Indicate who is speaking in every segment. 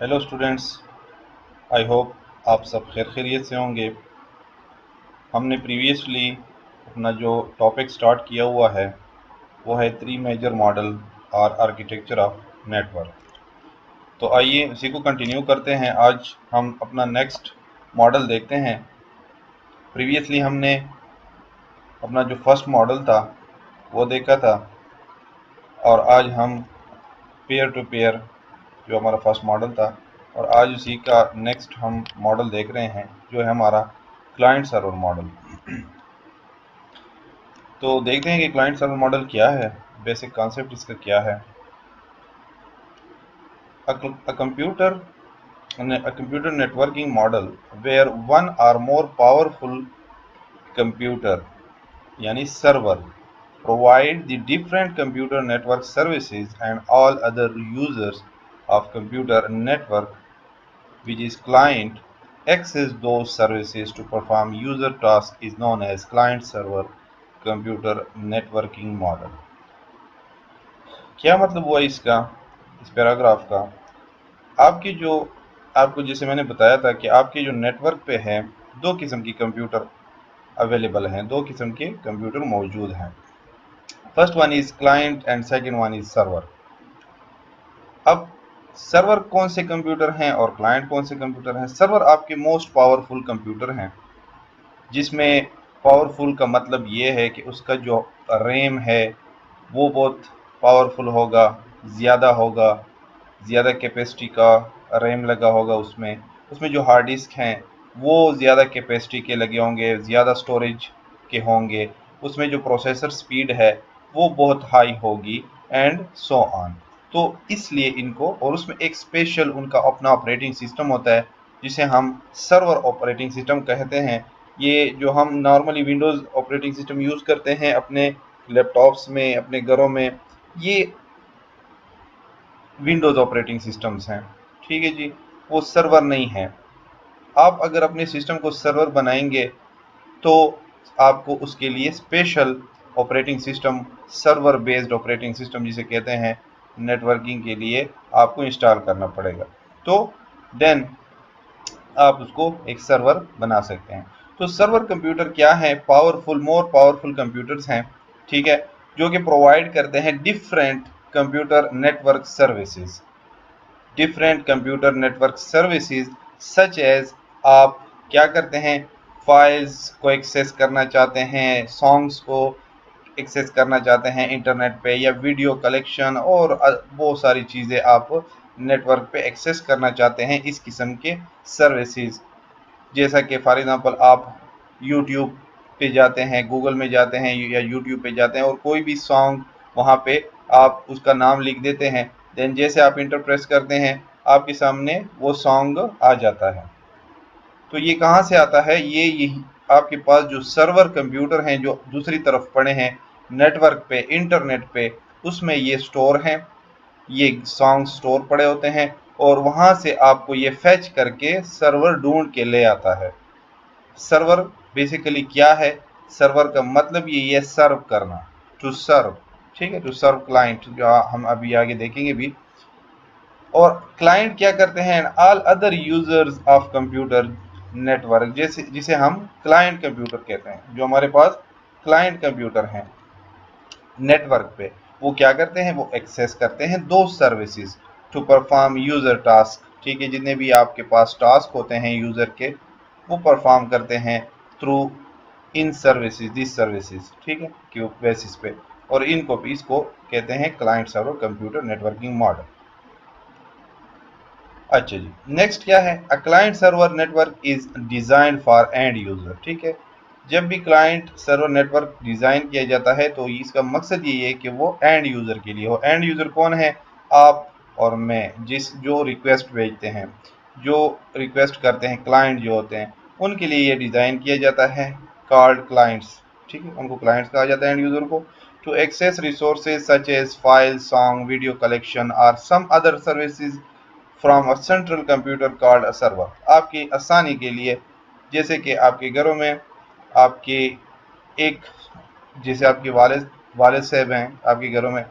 Speaker 1: Hello students, I hope आप सब खैर खैरियत से होंगे। हमने प्रीवियसली अपना जो टॉपिक स्टार्ट किया हुआ है वो है थ्री मेजर मॉडल और आर्किटेक्चर ऑफ नेटवर्क। तो आइए उसी को कंटिन्यू करते हैं। आज हम अपना नेक्स्ट मॉडल देखते हैं। प्रीवियसली हमने अपना जो फर्स्ट मॉडल था वो देखा था और आज हम पेयर टू पेयर जो हमारा फर्स्ट मॉडल था और आज उसी का नेक्स्ट हम मॉडल देख रहे हैं जो है हमारा क्लाइंट सर्वर मॉडल। तो देखते हैं कि क्लाइंट सर्वर मॉडल क्या है, बेसिक कॉन्सेप्ट इसका क्या है। A computer a computer networking model where one or more powerful computer यानी server provide the different computer network services and all other users of computer network which is client access those services to perform user task is known as client server computer networking model। क्या मतलब हुआ इसका, इस paragraph का? आपकी जो आपको जैसे मैंने बताया था कि आपके जो नेटवर्क पे है दो किस्म की कंप्यूटर अवेलेबल हैं, दो किस्म के कंप्यूटर मौजूद हैं। First one is client and second one is server. अब सर्वर कौन से कंप्यूटर हैं और क्लाइंट कौन से कंप्यूटर हैं? सर्वर आपके मोस्ट पावरफुल कंप्यूटर हैं, जिसमें पावरफुल का मतलब ये है कि उसका जो रैम है वो बहुत पावरफुल होगा, ज़्यादा होगा, ज़्यादा कैपेसिटी का रैम लगा होगा उसमें। उसमें जो हार्ड डिस्क हैं वो ज़्यादा कैपेसिटी के लगे होंगे, ज़्यादा स्टोरेज के होंगे। उसमें जो प्रोसेसर स्पीड है वो बहुत हाई होगी एंड सो ऑन। तो इसलिए इनको, और उसमें एक स्पेशल उनका अपना ऑपरेटिंग सिस्टम होता है जिसे हम सर्वर ऑपरेटिंग सिस्टम कहते हैं। ये जो हम normally Windows operating system use करते हैं अपने लैपटॉप्स में, अपने घरों में, ये विंडोज़ ऑपरेटिंग सिस्टम्स हैं। ठीक है जी, वो सर्वर नहीं है। आप अगर अपने सिस्टम को सर्वर बनाएंगे तो आपको उसके लिए special operating system, server based operating system जिसे कहते हैं, नेटवर्किंग के लिए आपको इंस्टॉल करना पड़ेगा। तो देन आप उसको एक सर्वर बना सकते हैं। तो सर्वर कंप्यूटर क्या है? पावरफुल, मोर पावरफुल कंप्यूटर्स हैं, ठीक है, जो कि प्रोवाइड करते हैं different computer network services. Different computer network services such as, आप क्या करते हैं, फाइल्स को एक्सेस करना चाहते हैं, सॉन्ग्स को एक्सेस करना चाहते हैं इंटरनेट पे, या वीडियो कलेक्शन और बहुत सारी चीज़ें आप नेटवर्क पे एक्सेस करना चाहते हैं, इस किस्म के सर्विसेज। जैसा कि फॉर एग्जांपल आप यूट्यूब पे जाते हैं, गूगल में जाते हैं या यूट्यूब पे जाते हैं और कोई भी सॉन्ग वहाँ पे आप उसका नाम लिख देते हैं, देन जैसे आप इंटर प्रेस करते हैं आपके सामने वो सॉन्ग आ जाता है। तो ये कहाँ से आता है? ये यही आपके पास जो सर्वर कंप्यूटर हैं जो दूसरी तरफ पड़े हैं नेटवर्क पे, इंटरनेट पे, उसमें ये स्टोर हैं, ये सॉन्ग स्टोर पड़े होते हैं और वहाँ से आपको ये फैच करके सर्वर ढूंढ के ले आता है। सर्वर बेसिकली क्या है? सर्वर का मतलब ये है सर्व करना, टू सर्व, ठीक है, टू सर्व क्लाइंट, जो हम अभी आगे देखेंगे भी। और क्लाइंट क्या करते हैं? All other users of computer network, जैसे जिसे हम क्लाइंट कंप्यूटर कहते हैं, जो हमारे पास क्लाइंट कंप्यूटर हैं नेटवर्क पे, वो क्या करते हैं? वो एक्सेस करते हैं दो services to perform user task, ठीक है, जितने भी आपके पास टास्क होते हैं यूजर के वो परफॉर्म करते हैं through in services, this services, ठीक है, क्यों बेसिस पे। और इनको इसको कहते हैं client server computer networking model. अच्छा जी, नेक्स्ट क्या है? A client server network is designed for and user, ठीक है। जब भी क्लाइंट सर्वर नेटवर्क डिजाइन किया जाता है तो इसका मकसद ये है कि वो एंड यूजर के लिए हो। एंड यूजर कौन है? आप और मैं, जो रिक्वेस्ट भेजते हैं, जो रिक्वेस्ट करते हैं, क्लाइंट जो होते हैं, उनके लिए ये डिजाइन किया जाता है, कॉल्ड क्लाइंट्स, ठीक है, उनको क्लाइंट्स कहा जाता है एंड यूजर को। To access resources such as file, song, video collection और some other services from a central computer called a server, आपकी आसानी के लिए, जैसे कि आपके घरों में आपके एक, जैसे आपके वालिद साहब हैं आपके घरों में,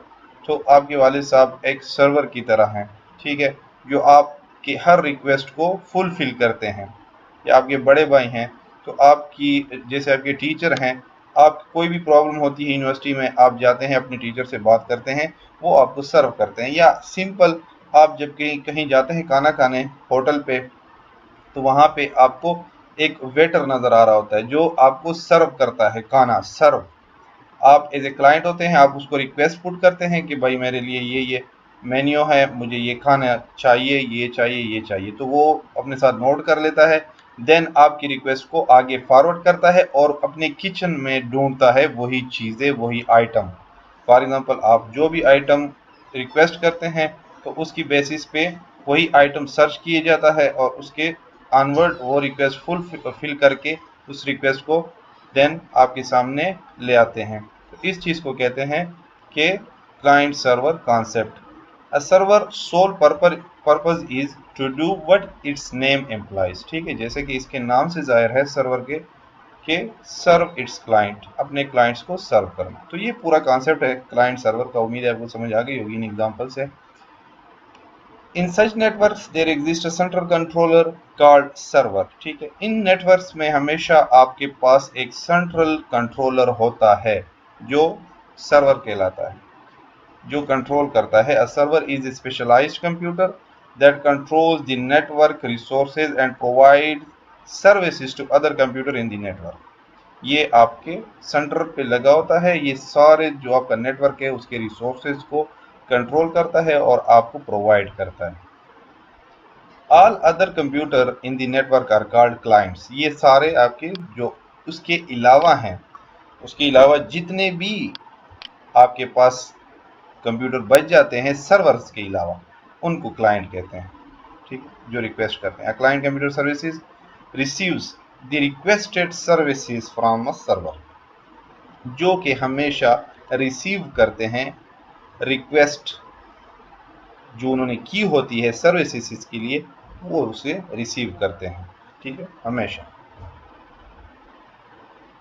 Speaker 1: तो आपके वालिद साहब एक सर्वर की तरह हैं, ठीक है, जो आप कि हर रिक्वेस्ट को फुलफिल करते हैं। या आपके बड़े भाई हैं तो आपकी, जैसे आपके टीचर हैं, आप कोई भी प्रॉब्लम होती है यूनिवर्सिटी में, आप जाते हैं अपने टीचर से बात करते हैं, वो आपको सर्व करते हैं। या सिंपल आप जब कहीं कहीं जाते हैं खाना खाने होटल पे, तो वहाँ पे आपको एक वेटर नज़र आ रहा होता है जो आपको सर्व करता है खाना। सर्व, आप एज ए क्लाइंट होते हैं, आप उसको रिक्वेस्ट पुट करते हैं कि भाई मेरे लिए ये मेन्यू है, मुझे ये खाना चाहिए, ये चाहिए, ये चाहिए, तो वो अपने साथ नोट कर लेता है। देन आपकी रिक्वेस्ट को आगे फॉरवर्ड करता है और अपने किचन में ढूंढता है वही चीज़ें, वही आइटम। फॉर एग्जांपल आप जो भी आइटम रिक्वेस्ट करते हैं तो उसकी बेसिस पे वही आइटम सर्च किए जाता है और उसके ऑनवर्ड वो रिक्वेस्ट फुलफिल करके उस रिक्वेस्ट को देन आपके सामने ले आते हैं। तो इस चीज़ को कहते हैं कि client server concept. A server sole purpose is to do what its name employs. ठीक है, जैसे कि इसके नाम से जाहिर है सर्वर के सर्व इट्स क्लाइंट, अपने क्लाइंट्स को सर्व करना। तो ये पूरा कॉन्सेप्ट है क्लाइंट सर्वर का। उम्मीद है आपको समझ आ गई होगी इन एग्जांपल से। In such networks there exist a central controller called server. ठीक है, इन नेटवर्क्स में हमेशा आपके पास एक सेंट्रल कंट्रोलर होता है जो सर्वर कहलाता है, जो कंट्रोल करता है। A server is a specialised computer that controls the network resources and provide services to other computer in the network. ये आपके सेंटर पे लगा होता है, ये सारे जो आपका नेटवर्क है उसके रिसोर्सेज को कंट्रोल करता है और आपको प्रोवाइड करता है। All other computer in the network are called clients. ये सारे आपके जो उसके अलावा हैं, उसके अलावा जितने भी आपके पास कंप्यूटर बच जाते हैं सर्वर्स के अलावा, उनको क्लाइंट कहते हैं। ठीक है, जो रिक्वेस्ट करते हैं। Client computer services receives the requested services from a server, जो कि हमेशा रिसीव करते हैं रिक्वेस्ट जो उन्होंने की होती है सर्विसेज के लिए, वो उसे रिसीव करते हैं। ठीक है, हमेशा।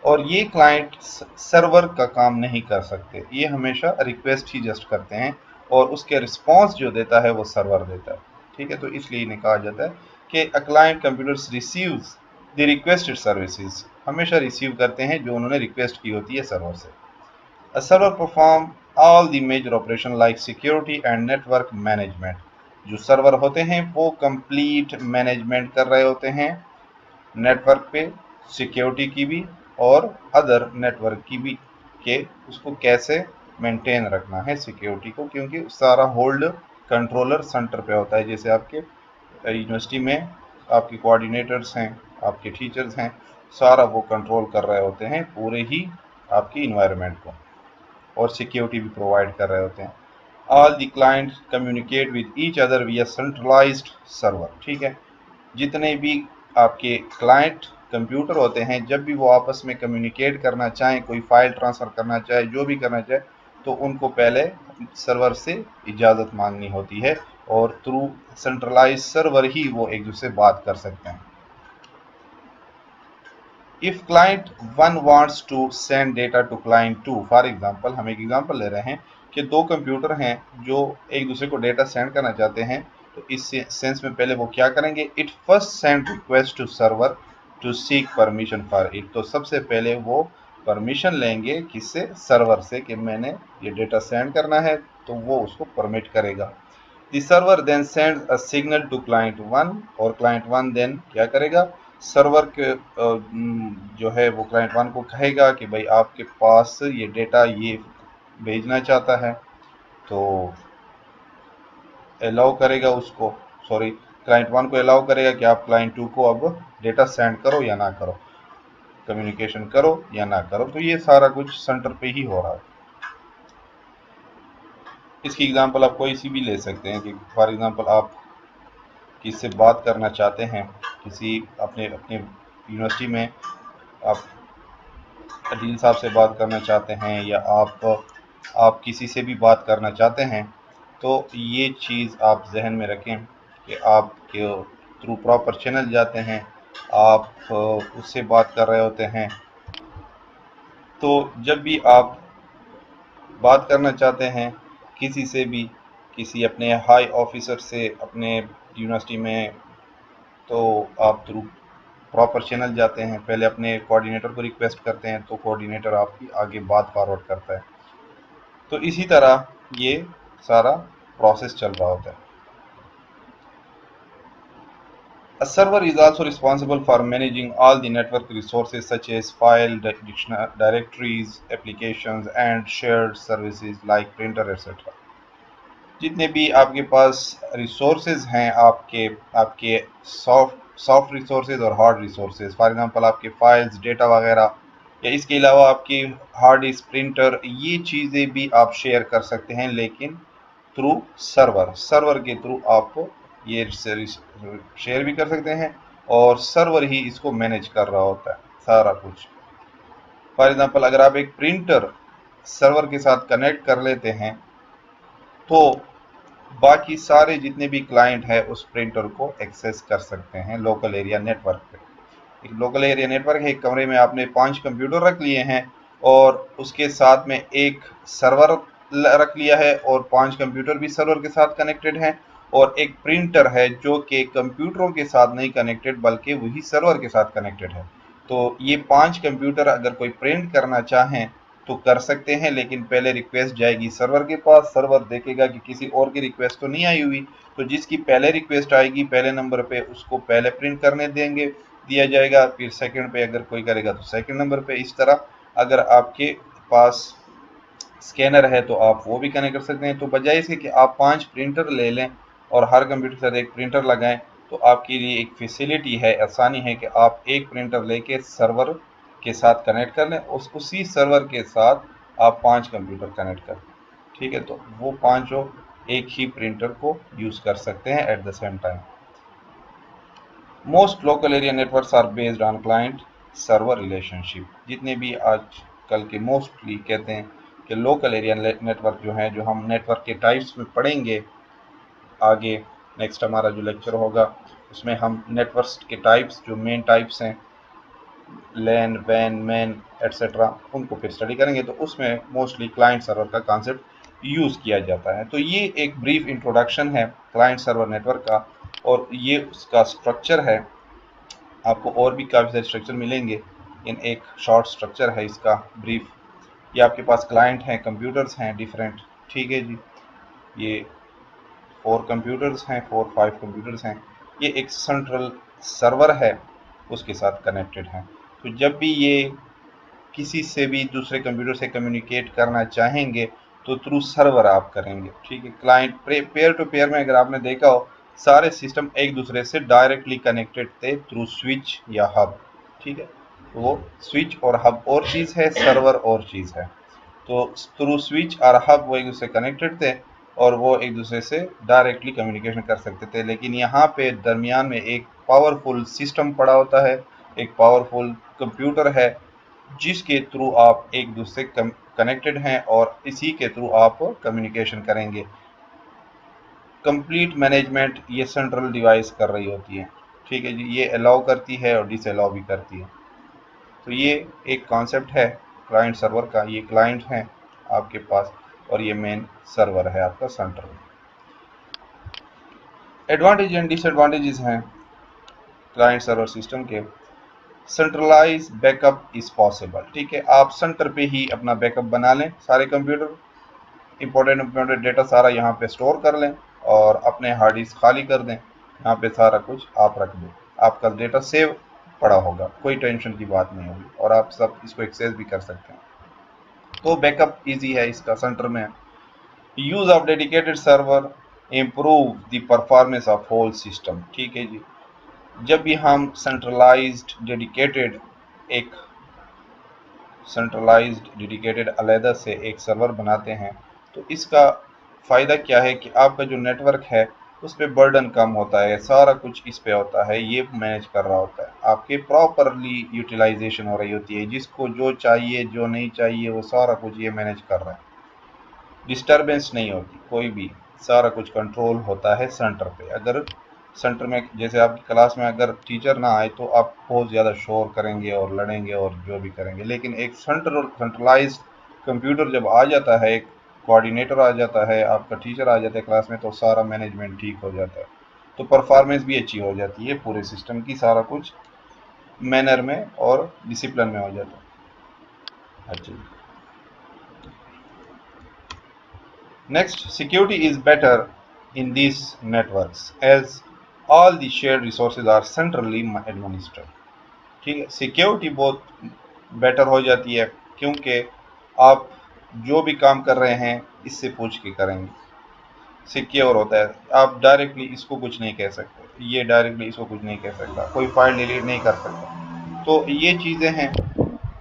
Speaker 1: और ये क्लाइंट सर्वर का काम नहीं कर सकते, ये हमेशा रिक्वेस्ट ही जस्ट करते हैं और उसके रिस्पॉन्स जो देता है वो सर्वर देता है। ठीक है, तो इसलिए इन्हें कहा जाता है कि a client computers receives the requested services, हमेशा रिसीव करते हैं जो उन्होंने रिक्वेस्ट की होती है सर्वर से। A server perform all the major operation like security and network management। जो सर्वर होते हैं वो कंप्लीट मैनेजमेंट कर रहे होते हैं नेटवर्क पे, सिक्योरिटी की भी और अदर नेटवर्क की भी, के उसको कैसे मेंटेन रखना है सिक्योरिटी को, क्योंकि सारा होल्ड कंट्रोलर सेंटर पे होता है। जैसे आपके यूनिवर्सिटी में आपके कोऑर्डिनेटर्स हैं, आपके टीचर्स हैं, सारा वो कंट्रोल कर रहे होते हैं पूरे ही आपकी इन्वायरमेंट को और सिक्योरिटी भी प्रोवाइड कर रहे होते हैं। All the clients communicate with each other विया सेंट्रलाइज्ड सर्वर। ठीक है, जितने भी आपके क्लाइंट कंप्यूटर होते हैं, जब भी वो आपस में कम्युनिकेट करना चाहें, कोई फाइल ट्रांसफ़र करना चाहे, जो भी करना चाहे, तो उनको पहले सर्वर से इजाज़त मांगनी होती है और थ्रू सेंट्रलाइज सर्वर ही वो एक दूसरे से बात कर सकते हैं। If client 1 wants to send data to client 2, for example, हम एक एग्जांपल ले रहे हैं कि दो कंप्यूटर हैं जो एक दूसरे को डेटा सेंड करना चाहते हैं, तो इस सेंस में पहले वो क्या करेंगे, it first send request to server to seek permission for it. तो सबसे पहले वो परमिशन लेंगे किससे, सर्वर से, कि मैंने ये डेटा सेंड करना है, तो वो उसको परमिट करेगा। The server then sends a signal to client 1 और क्लाइंट 1 देन क्या करेगा, सर्वर के जो है वो क्लाइंट 1 को कहेगा कि भाई आपके पास ये डेटा ये भेजना चाहता है, तो अलाउ करेगा उसको, सॉरी, क्लाइंट 1 को अलाउ करेगा कि आप क्लाइंट 2 को अब डेटा सेंड करो या ना करो, कम्युनिकेशन करो या ना करो। तो ये सारा कुछ सेंटर पे ही हो रहा है। इसकी एग्जांपल आप कोई सी भी ले सकते हैं कि फॉर एग्जांपल आप किससे बात करना चाहते हैं, किसी अपने अपने यूनिवर्सिटी में आप डीन साहब से बात करना चाहते हैं या आप किसी से भी बात करना चाहते हैं, तो ये चीज़ आप जहन में रखें कि आप थ्रू प्रॉपर चैनल जाते हैं, आप उससे बात कर रहे होते हैं। तो जब भी आप बात करना चाहते हैं किसी से भी, किसी अपने हाई ऑफिसर से, अपने यूनिवर्सिटी में, तो आप थ्रू प्रॉपर चैनल जाते हैं, पहले अपने कोऑर्डिनेटर को रिक्वेस्ट करते हैं, तो कोऑर्डिनेटर आपकी आगे बात फॉरवर्ड करता है। तो इसी तरह ये सारा प्रोसेस चल रहा होता है। A server is also responsible for managing all the network resources such as file, directories, applications, and shared services like printer, etc. जितने भी आपके पास रिसोर्सेज हैं, आपके आपके सॉफ्ट रिसोर्सेज और हार्ड रिसोर्सेज, फॉर एग्जांपल आपके फाइल्स, डेटा वगैरह, या इसके अलावा आपकी हार्ड डिस्क, प्रिंटर, ये चीज़ें भी आप शेयर कर सकते हैं, लेकिन थ्रू सर्वर के थ्रू आप ये शेयर भी कर सकते हैं, और सर्वर ही इसको मैनेज कर रहा होता है सारा कुछ। फॉर एग्जांपल अगर आप एक प्रिंटर सर्वर के साथ कनेक्ट कर लेते हैं, तो बाकी सारे जितने भी क्लाइंट है उस प्रिंटर को एक्सेस कर सकते हैं लोकल एरिया नेटवर्क पे। एक लोकल एरिया नेटवर्क है, एक कमरे में आपने 5 कंप्यूटर रख लिए हैं, और उसके साथ में एक सर्वर रख लिया है, और 5 कंप्यूटर भी सर्वर के साथ कनेक्टेड हैं, और एक प्रिंटर है जो कि कंप्यूटरों के साथ नहीं कनेक्टेड बल्कि वही सर्वर के साथ कनेक्टेड है। तो ये 5 कंप्यूटर अगर कोई प्रिंट करना चाहें तो कर सकते हैं, लेकिन पहले रिक्वेस्ट जाएगी सर्वर के पास, सर्वर देखेगा कि किसी और की रिक्वेस्ट तो नहीं आई हुई, तो जिसकी पहले रिक्वेस्ट आएगी पहले नंबर पे उसको पहले प्रिंट करने दिया जाएगा, फिर सेकंड पे अगर कोई करेगा तो सेकंड नंबर पे। इस तरह अगर आपके पास स्कैनर है तो आप वो भी कनेक्ट कर सकते हैं। तो बजाय इसके कि आप 5 प्रिंटर ले लें और हर कंप्यूटर के साथ एक प्रिंटर लगाएं, तो आपके लिए एक फैसिलिटी है, आसानी है कि आप एक प्रिंटर लेके सर्वर के साथ कनेक्ट कर लें, उसी सर्वर के साथ आप 5 कंप्यूटर कनेक्ट कर, ठीक है, तो वो पांचों एक ही प्रिंटर को यूज कर सकते हैं at the same time. Most local area networks are based on client server relationship. जितने भी आजकल के मोस्टली कहते हैं कि लोकल एरिया नेटवर्क जो है, जो हम नेटवर्क के टाइप्स में पढ़ेंगे आगे, नेक्स्ट हमारा जो लेक्चर होगा उसमें हम नेटवर्क्स के टाइप्स, जो मेन टाइप्स हैं लैन, वैन, मैन, एट्सेट्रा, उनको फिर स्टडी करेंगे। तो उसमें मोस्टली क्लाइंट सर्वर का कॉन्सेप्ट यूज़ किया जाता है। तो ये एक ब्रीफ इंट्रोडक्शन है क्लाइंट सर्वर नेटवर्क का, और ये उसका स्ट्रक्चर है। आपको और भी काफ़ी सारे स्ट्रक्चर मिलेंगे, इन एक शॉर्ट स्ट्रक्चर है इसका ब्रीफ। ये आपके पास क्लाइंट हैं, कंप्यूटर्स हैं डिफरेंट, ठीक है जी, ये 4 कंप्यूटर्स हैं, 4-5 कंप्यूटर्स हैं, ये एक सेंट्रल सर्वर है उसके साथ कनेक्टेड हैं। तो जब भी ये किसी से भी दूसरे कंप्यूटर से कम्युनिकेट करना चाहेंगे तो थ्रू सर्वर आप करेंगे, ठीक है। क्लाइंट पेयर टू पेयर में अगर आपने देखा हो, सारे सिस्टम एक दूसरे से डायरेक्टली कनेक्टेड थे थ्रू स्विच या हब, ठीक है। तो वो स्विच और हब और चीज़ है, सर्वर और चीज़ है। तो थ्रू स्विच और हब वो एक दूसरे कनेक्टेड थे और वो एक दूसरे से डायरेक्टली कम्युनिकेशन कर सकते थे, लेकिन यहाँ पे दरमियान में एक पावरफुल सिस्टम पड़ा होता है, एक पावरफुल कंप्यूटर है जिसके थ्रू आप एक दूसरे कनेक्टेड हैं और इसी के थ्रू आप कम्युनिकेशन करेंगे। कंप्लीट मैनेजमेंट ये सेंट्रल डिवाइस कर रही होती है, ठीक है जी, ये अलाउ करती है और डिसअलाउ भी करती है। तो ये एक कॉन्सेप्ट है क्लाइंट सर्वर का। ये क्लाइंट हैं आपके पास और ये मेन सर्वर है आपका सेंटर में। एडवांटेज एंड डिसएडवांटेजेस हैं क्लाइंट सर्वर सिस्टम के। सेंट्रलाइज बैकअप इज पॉसिबल, ठीक है, आप सेंटर पे ही अपना बैकअप बना लें, सारे कंप्यूटर इंपॉर्टेंट डेटा सारा यहाँ पे स्टोर कर लें और अपने हार्ड डिस्क खाली कर दें, यहाँ पे सारा कुछ आप रख दें, आपका डेटा सेव पड़ा होगा, कोई टेंशन की बात नहीं होगी और आप सब इसको एक्सेस भी कर सकते हैं। तो बैकअप इजी है इसका सेंटर में। Use of dedicated server improve the performance of whole system, ठीक है जी। जब भी हम सेंट्रलाइज्ड डेडिकेटेड अलहदा से एक सर्वर बनाते हैं, तो इसका फ़ायदा क्या है कि आपका जो नेटवर्क है उस पर बर्डन कम होता है, सारा कुछ इस पे होता है, ये मैनेज कर रहा होता है, आपके प्रॉपरली यूटिलाइजेशन हो रही होती है, जिसको जो चाहिए जो नहीं चाहिए वो सारा कुछ ये मैनेज कर रहा है, डिस्टरबेंस नहीं होती कोई भी, सारा कुछ कंट्रोल होता है सेंटर पे। अगर सेंटर में जैसे आपकी क्लास में अगर टीचर ना आए तो आप बहुत ज़्यादा शोर करेंगे और लड़ेंगे और जो भी करेंगे, लेकिन एक सेंट्रलाइज्ड कंप्यूटर जब आ जाता है, एक कोऑर्डिनेटर आ जाता है, आपका टीचर आ जाता है क्लास में, तो सारा मैनेजमेंट ठीक हो जाता है। तो परफॉर्मेंस भी अच्छी हो जाती है पूरे सिस्टम की, सारा कुछ मैनर में और डिसिप्लिन में हो जाता है। अच्छा, next, security is better in this networks as all the shared resources are centrally administrated. ठीक है, सिक्योरिटी बहुत बेटर हो जाती है क्योंकि आप जो भी काम कर रहे हैं इससे पूछ के करेंगे, सिक्योर होता है। आप डायरेक्टली इसको कुछ नहीं कह सकते, ये डायरेक्टली इसको कुछ नहीं कह सकता, कोई फाइल डिलीट नहीं कर सकता। तो ये चीज़ें हैं,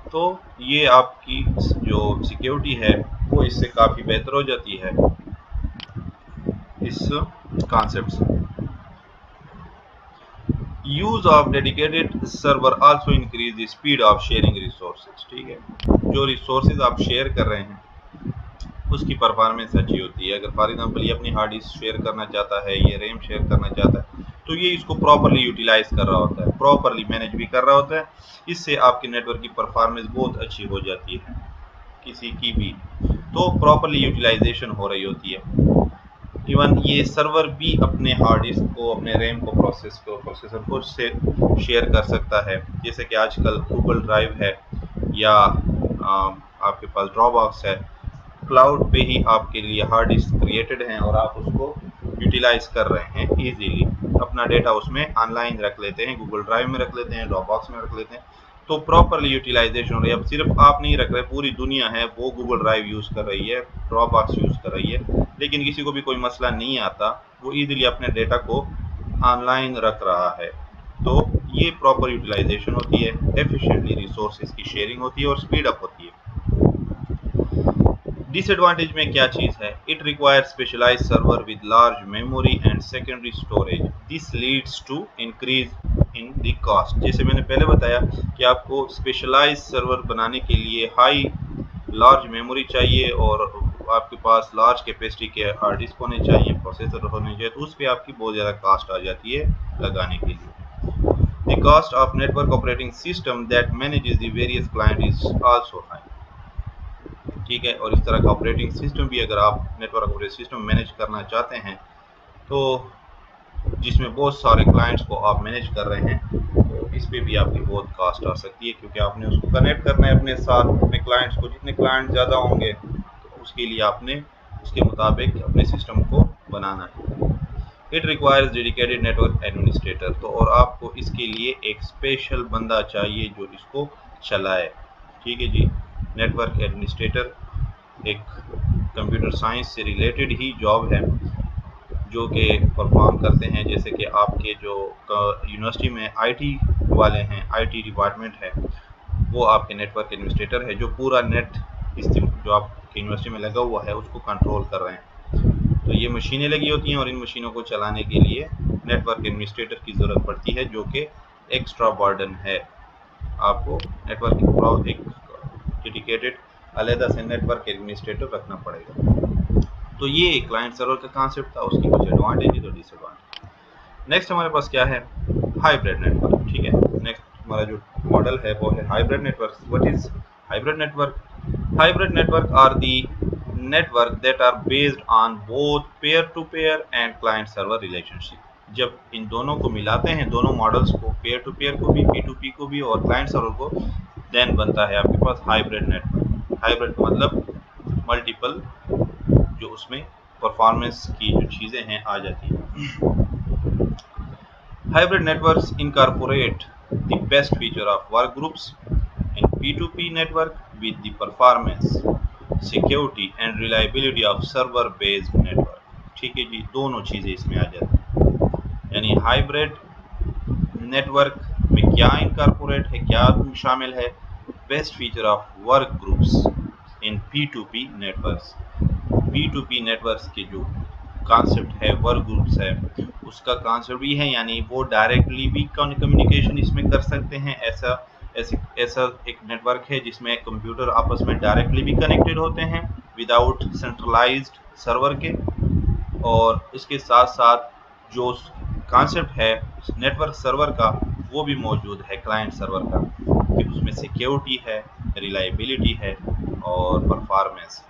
Speaker 1: तो ये आपकी जो सिक्योरिटी है वो इससे काफ़ी बेहतर हो जाती है इस कॉन्सेप्ट से। Use of dedicated server also increase the speed of sharing resources. ठीक है, जो रिसोर्सेज आप शेयर कर रहे हैं उसकी परफॉर्मेंस अच्छी होती है। अगर फॉर एग्जांपल ये अपनी हार्ड डिस्क शेयर करना चाहता है, ये रैम शेयर करना चाहता है, तो ये इसको प्रॉपरली यूटिलाइज कर रहा होता है, प्रॉपरली मैनेज भी कर रहा होता है। इससे आपके नेटवर्क की परफॉर्मेंस बहुत अच्छी हो जाती है किसी की भी, तो प्रॉपरली यूटिलाइजेशन हो रही होती है। इवन ये सर्वर भी अपने हार्ड डिस्क को, अपने रैम को, प्रोसेसर को से शेयर कर सकता है। जैसे कि आजकल गूगल ड्राइव है या आपके पास ड्रॉपबॉक्स है, क्लाउड पे ही आपके लिए हार्ड डिस्क क्रिएटेड हैं और आप उसको यूटिलाइज कर रहे हैं इजीली। अपना डेटा उसमें ऑनलाइन रख लेते हैं, गूगल ड्राइव में रख लेते हैं, ड्रॉपबॉक्स में रख लेते हैं, तो प्रॉपरली यूटिलाइजेशन हो रही है। अब सिर्फ आप नहीं रख रहे, पूरी दुनिया है वो गूगल ड्राइव यूज़ कर रही है, ड्रॉपबॉक्स यूज़ कर रही है, लेकिन किसी को भी कोई मसला नहीं आता, वो इजीली अपने डेटा को ऑनलाइन रख रहा है। तो ये प्रॉपर यूटिलाइजेशन होती है, एफिशिएंटली रिसोर्सेज की शेयरिंग होती है और स्पीड अप होती है। डिसएडवांटेज में क्या चीज़ है? It requires specialised server with large memory and secondary storage, this leads to increase in the cost. जैसे मैंने पहले बताया कि आपको स्पेशलाइज्ड सर्वर बनाने के लिए हाई लार्ज मेमोरी चाहिए और आपके पास लार्ज कैपेसिटी के हार्ड डिस्क होने चाहिए, प्रोसेसर होने चाहिए, तो उस पर आपकी बहुत ज़्यादा कॉस्ट आ जाती है लगाने के लिए। The cost of network operating system that manages the various client is also high. ठीक है, और इस तरह का ऑपरेटिंग सिस्टम भी अगर आप नेटवर्क ऑपरेटिंग सिस्टम मैनेज करना चाहते हैं, तो जिसमें बहुत सारे क्लाइंट्स को आप मैनेज कर रहे हैं, तो इस पे भी आपकी बहुत कास्ट आ सकती है, क्योंकि आपने उसको कनेक्ट करना है अपने साथ, अपने क्लाइंट्स को। जितने क्लाइंट ज़्यादा होंगे तो उसके लिए आपने उसके मुताबिक अपने सिस्टम को बनाना है। It requires dedicated network administrator, तो और आपको इसके लिए एक स्पेशल बंदा चाहिए जो इसको चलाए। ठीक है जी, नेटवर्क एडमिनिस्ट्रेटर एक कंप्यूटर साइंस से रिलेटेड ही जॉब है जो कि परफॉर्म करते हैं। जैसे कि आपके जो यूनिवर्सिटी में आईटी वाले हैं, आईटी डिपार्टमेंट है, वो आपके नेटवर्क एडमिनिस्ट्रेटर है जो पूरा नेट जो आपकी यूनिवर्सिटी में लगा हुआ है उसको कंट्रोल कर रहे हैं। तो ये मशीनें लगी होती हैं और इन मशीनों को चलाने के लिए नेटवर्क एडमिनिस्ट्रेटर की ज़रूरत पड़ती है, जो कि एक्स्ट्रा बर्डन है। आपको नेटवर्क एक डेडिकेटेड अलहदा से नेटवर्क एडमिनिस्ट्रेटर रखना पड़ेगा। तो ये क्लाइंट सर्वर का कॉन्सेप्ट था, उसकी कुछ एडवांटेज और डिसएडवांटेज। नेक्स्ट हमारे पास क्या है? Hybrid network. ठीक है, नेक्स्ट हमारा जो मॉडल है वो है hybrid network. What is hybrid network? Hybrid network are the network that are based on both peer to peer and client server relationship. जब इन दोनों को मिलाते हैं, दोनों मॉडल्स को, पेयर टू पेयर को भी, P2P को भी और क्लाइंट सर्वर को, देन बनता है आपके पास हाइब्रिड नेटवर्क। हाइब्रिड मतलब मल्टीपल, जो उसमें परफॉर्मेंस की जो चीज़ें हैं आ जाती हैं। Hybrid networks incorporate the best feature of work groups in P2P network with the performance, security and reliability of server based network. ठीक है जी, दोनों चीज़ें इसमें आ जाती हैं। यानी हाइब्रिड नेटवर्क में क्या इनकॉर्पोरेट है, क्या शामिल है? Best feature of work groups in P2P networks. P2P networks के जो कॉन्सेप्ट है, वर्क ग्रुप्स है, उसका कॉन्सेप्ट भी है, यानी वो डायरेक्टली भी कम्युनिकेशन इसमें कर सकते हैं। ऐसा एक नेटवर्क है जिसमें कंप्यूटर आपस में डायरेक्टली भी कनेक्टेड होते हैं विदाउट सेंट्रलाइज्ड सर्वर के। और इसके साथ साथ जो कॉन्सेप्ट है नेटवर्क सर्वर का, वो भी मौजूद है क्लाइंट सर्वर का, कि उसमें सिक्योरिटी है, रिलायबिलिटी है और परफॉर्मेंस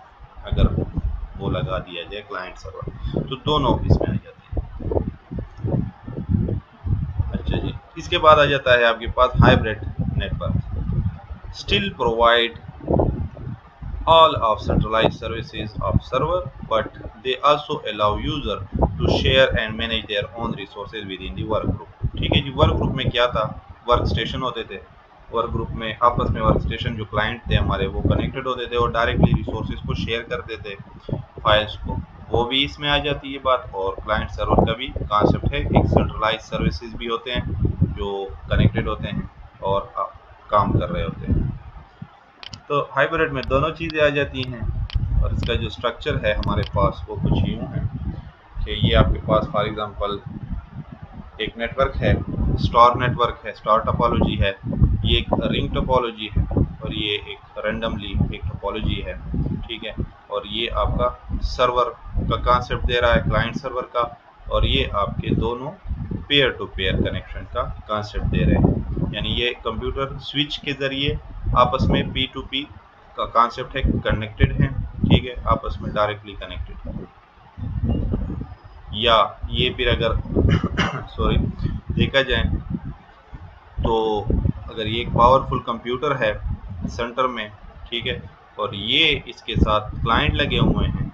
Speaker 1: अगर वो लगा दिया जाए क्लाइंट सर्वर, तो दोनों इसमें आ जाते हैं। इसके बाद आ जाता है आपके पास hybrid network, still provide all of centralized services of server, but they also allow user to share and manage their own resources within the work group। ठीक है जी, वर्क ग्रुप में क्या था, वर्क स्टेशन होते थे, वर्क ग्रुप में आपस में वर्क स्टेशन जो क्लाइंट थे हमारे वो कनेक्टेड होते थे और डायरेक्टली रिसोर्सेज को शेयर करते थे, फाइल्स को, वो भी इसमें आ जाती है बात। और क्लाइंट सर्वर का भी कॉन्सेप्ट है, एक सेंट्रलाइज सर्विसेज भी होते हैं जो कनेक्टेड होते हैं और काम कर रहे होते हैं। तो हाइब्रिड में दोनों चीज़ें आ जाती हैं। और इसका जो स्ट्रक्चर है हमारे पास वो कुछ यूँ है कि ये आपके पास फॉर एग्जांपल एक नेटवर्क है, स्टार नेटवर्क है, स्टार टोपोलॉजी है, ये एक रिंग टोपोलॉजी है और ये एक रैंडमली एक टोपोलॉजी है। ठीक है, और ये आपका सर्वर का कॉन्सेप्ट दे रहा है, क्लाइंट सर्वर का, और ये आपके दोनों पेयर टू पेयर कनेक्शन का कॉन्सेप्ट दे रहे हैं। यानी ये कंप्यूटर स्विच के ज़रिए आपस में P2P का कॉन्सेप्ट है, कनेक्टेड हैं। ठीक है, आपस में डायरेक्टली कनेक्टेड है। या ये फिर अगर सॉरी देखा जाए तो अगर ये एक पावरफुल कंप्यूटर है सेंटर में, ठीक है, और ये इसके साथ क्लाइंट लगे हुए हैं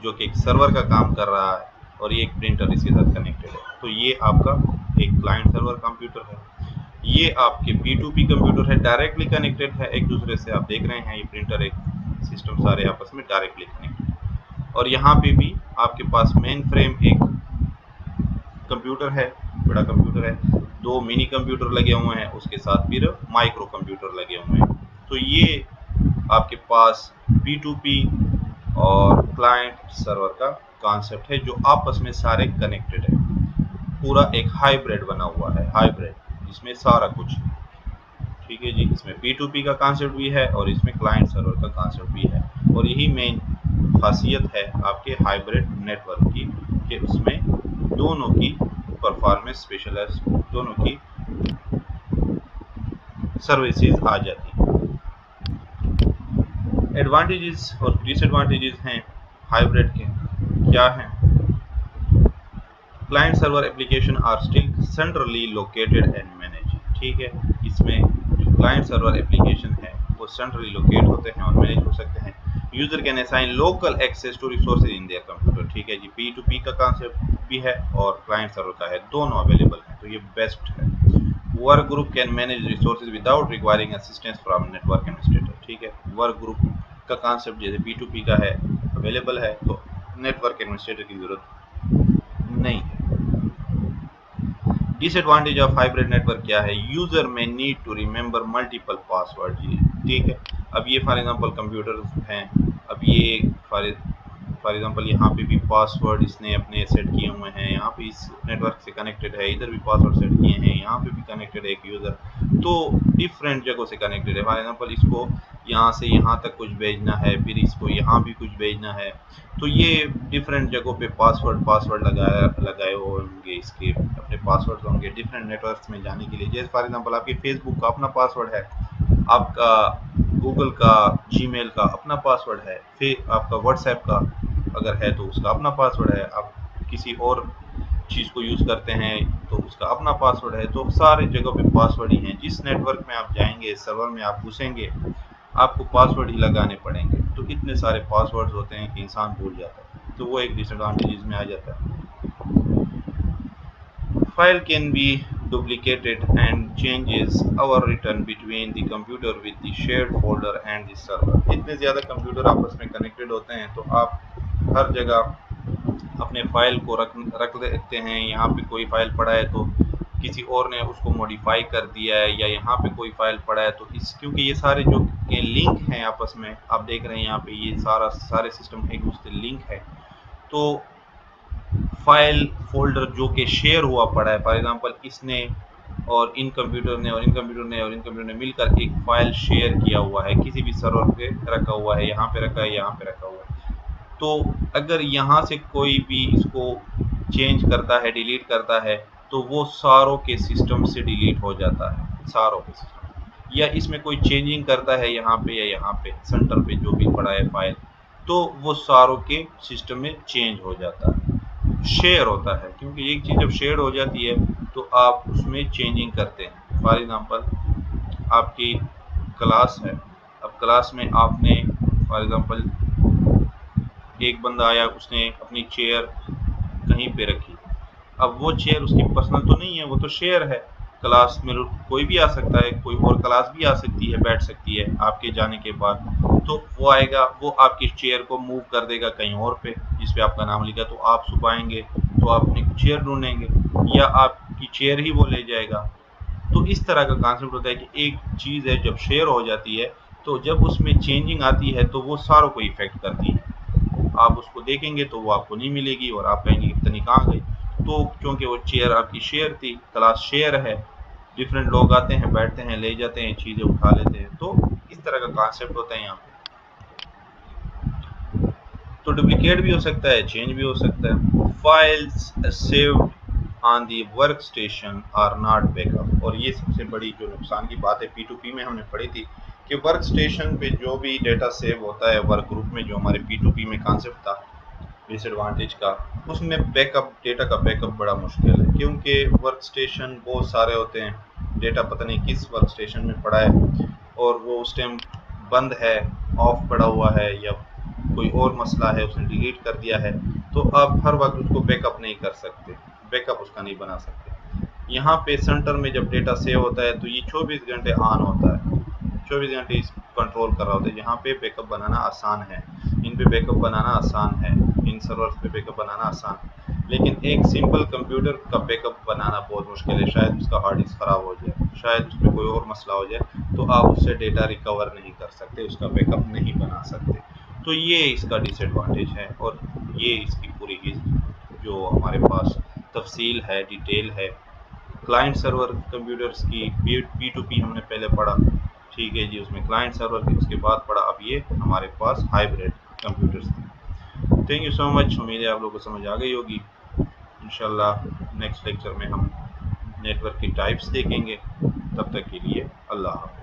Speaker 1: जो कि एक सर्वर का काम कर रहा है और ये एक प्रिंटर इसके साथ कनेक्टेड है, तो ये आपका एक क्लाइंट सर्वर कंप्यूटर है। ये आपके P2P कंप्यूटर है, डायरेक्टली कनेक्टेड है एक दूसरे से। आप देख रहे हैं ये प्रिंटर एक सिस्टम सारे आपस में डायरेक्टली कनेक्टेड। और यहाँ पे भी आपके पास मेन फ्रेम एक कंप्यूटर है, बड़ा कंप्यूटर है, दो मिनी कंप्यूटर लगे हुए हैं, उसके साथ फिर माइक्रो कंप्यूटर लगे हुए हैं। तो ये आपके पास P2P और क्लाइंट सर्वर का कॉन्सेप्ट है जो आपस में सारे कनेक्टेड है। पूरा एक हाइब्रिड बना हुआ है, हाइब्रिड, इसमें सारा कुछ। ठीक है जी, इसमें P2P का कॉन्सेप्ट भी है और इसमें क्लाइंट सर्वर का कॉन्सेप्ट भी है। और यही मेन खासियत है आपके हाइब्रिड नेटवर्क की कि उसमें दोनों की परफॉर्मेंस स्पेशलाइज्ड, दोनों की सर्विसेज आ जाती हैं। एडवांटेजेस और डिसएडवांटेजेस हैं हाइब्रिड के, क्या हैं? Client server application are still centrally located and manage. ठीक है, इसमें जो क्लाइंट सर्वर एप्लीकेशन है वो सेंट्रली लोकेट होते हैं और मैनेज हो सकते हैं। User can assign local access to resources in their computer. ठीक है जी, P2P का कॉन्सेप्ट भी है और क्लाइंट सर्वर का है, दोनों अवेलेबल हैं, तो ये बेस्ट है। Work group can manage resources without requiring assistance from network administrator. ठीक है, वर्क ग्रुप का कॉन्सेप्ट जैसे P2P का है, अवेलेबल है, तो नेटवर्क एडमिनिस्ट्रेटर की जरूरत नहीं है। डिसएडवांटेज ऑफ हाइब्रिड नेटवर्क क्या है? यूजर में need to remember multiple password. जी ठीक है, अब ये फॉर एग्जांपल कंप्यूटर हैं, अब ये फॉर एग्जांपल यहाँ पे भी पासवर्ड इसने अपने सेट किए हुए हैं, यहाँ पे इस नेटवर्क से कनेक्टेड है, इधर भी पासवर्ड सेट किए हैं, यहाँ पे भी कनेक्टेड है एक यूज़र, तो डिफरेंट जगहों से कनेक्टेड है। फॉर एग्जांपल इसको यहाँ से यहाँ तक कुछ भेजना है, फिर इसको यहाँ भी कुछ भेजना है, तो ये डिफरेंट जगहों पे पासवर्ड लगाए होंगे, इसके अपने पासवर्ड होंगे डिफरेंट नेटवर्क्स में जाने के लिए। जैसे फॉर एग्जांपल आपके फेसबुक का अपना पासवर्ड है, आपका गूगल का, जीमेल का अपना पासवर्ड है, फिर आपका व्हाट्सएप का अगर है तो उसका अपना पासवर्ड है, आप किसी और चीज़ को यूज़ करते हैं तो उसका अपना पासवर्ड है। तो सारे जगह पे पासवर्ड ही हैं। जिस नेटवर्क में आप जाएंगे, सर्वर में आप घुसेंगे, आपको पासवर्ड ही लगाने पड़ेंगे। तो इतने सारे पासवर्ड्स होते हैं कि इंसान भूल जाता है, तो वो एक डिसएडवांटेज में आ जाता है। File can be duplicated and changes are written between the computer with the shared folder and the server। इतने ज़्यादा कंप्यूटर आपस में कनेक्टेड होते हैं तो आप हर जगह अपने फाइल को रख देते हैं। यहाँ पे कोई फाइल पड़ा है तो किसी और ने उसको मॉडिफाई कर दिया है, या यहाँ पे कोई फाइल पड़ा है तो क्योंकि ये सारे जो लिंक हैं आपस में, आप देख रहे हैं यहाँ पे ये सारे सिस्टम एक दूसरे लिंक है, तो फाइल फोल्डर जो कि शेयर हुआ पड़ा है, फॉर एग्जांपल इसने और इन कंप्यूटर ने और इन कंप्यूटर ने और इन कंप्यूटर ने मिलकर एक फाइल शेयर किया हुआ है, किसी भी सर्वर पे रखा हुआ है, यहाँ पे रखा है, यहाँ पे रखा हुआ है। तो अगर यहाँ से कोई भी इसको चेंज करता है, डिलीट करता है, तो वो सारों के सिस्टम से डिलीट हो जाता है, सारों के सिस्टम। या इसमें कोई चेंजिंग करता है यहाँ पे या यहाँ पे सेंटर पे जो भी पड़ा है फाइल, तो वो सारों के सिस्टम में चेंज हो जाता है, शेयर होता है। क्योंकि एक चीज़ जब शेयर हो जाती है तो आप उसमें चेंजिंग करते हैं। फॉर एग्ज़ाम्पल आपकी क्लास है, अब क्लास में आपने फॉर एग्ज़ाम्पल एक बंदा आया, उसने अपनी चेयर कहीं पे रखी। अब वो चेयर उसकी पर्सनल तो नहीं है, वो तो शेयर है। क्लास में कोई भी आ सकता है, कोई और क्लास भी आ सकती है, बैठ सकती है आपके जाने के बाद। तो वो आएगा, वो आपकी चेयर को मूव कर देगा कहीं और पे जिस पे आपका नाम लिखा। तो आप सुबह आएंगे तो आप अपनी चेयर ढूंढेंगे या आपकी चेयर ही वो ले जाएगा। तो इस तरह का कॉन्सेप्ट होता है कि एक चीज़ है जब शेयर हो जाती है तो जब उसमें चेंजिंग आती है तो वो सारों को इफेक्ट करती है। आप उसको देखेंगे तो वो आपको नहीं मिलेगी और आप कहेंगे इतनी कहाँ गई। तो क्योंकि वो चेयर आपकी शेयर थी, क्लास शेयर है, डिफरेंट लोग आते हैं, बैठते हैं, ले जाते हैं, चीज़ें उठा लेते हैं। तो इस तरह का कॉन्सेप्ट होता है यहाँ पे। तो डुप्लीकेट भी हो सकता है, चेंज भी हो सकता है। Files saved on the workstation are not backup. और ये सबसे बड़ी जो नुकसान की बात है P2P में हमने पढ़ी थी कि वर्क स्टेशन पे जो भी डेटा सेव होता है वर्क ग्रुप में, जो हमारे P2P में कॉन्सेप्ट था डिसएडवांटेज का, उसमें बैकअप, डेटा का बैकअप बड़ा मुश्किल है क्योंकि वर्क स्टेशन बहुत सारे होते हैं, डेटा पता नहीं किस वर्क स्टेशन में पड़ा है और वो उस टाइम बंद है, ऑफ पड़ा हुआ है, या कोई और मसला है, उसने डिलीट कर दिया है। तो आप हर वक्त उसको बैकअप नहीं कर सकते, बैकअप उसका नहीं बना सकते। यहाँ पे सेंटर में जब डेटा सेव होता है तो ये 24 घंटे ऑन होता है, 24 घंटे इस कंट्रोल कर रहा होता है। यहाँ पे बैकअप बनाना आसान है, इन पे बैकअप बनाना आसान है, इन सर्वर्स पे बैकअप बनाना आसान है। लेकिन एक सिंपल कंप्यूटर का बैकअप बनाना बहुत मुश्किल है। शायद उसका हार्ड डिस्क खराब हो जाए, शायद उसमें कोई और मसला हो जाए, तो आप उससे डेटा रिकवर नहीं कर सकते, उसका बैकअप नहीं बना सकते। तो ये इसका डिसएडवांटेज है और ये इसकी पूरी जो हमारे पास तफसील है, डिटेल है क्लाइंट सर्वर कंप्यूटर्स की। P2P हमने पहले पढ़ा, ठीक है जी, उसमें क्लाइंट सर्वर की उसके बाद पढ़ा। अब ये हमारे पास हाइब्रिड कंप्यूटर्स थे। थैंक यू सो मच, उम्मीद है आप लोगों को समझ आ गई होगी। इंशाल्लाह नेक्स्ट लेक्चर में हम नेटवर्क की टाइप्स देखेंगे। तब तक के लिए अल्लाह हाफ़िज़।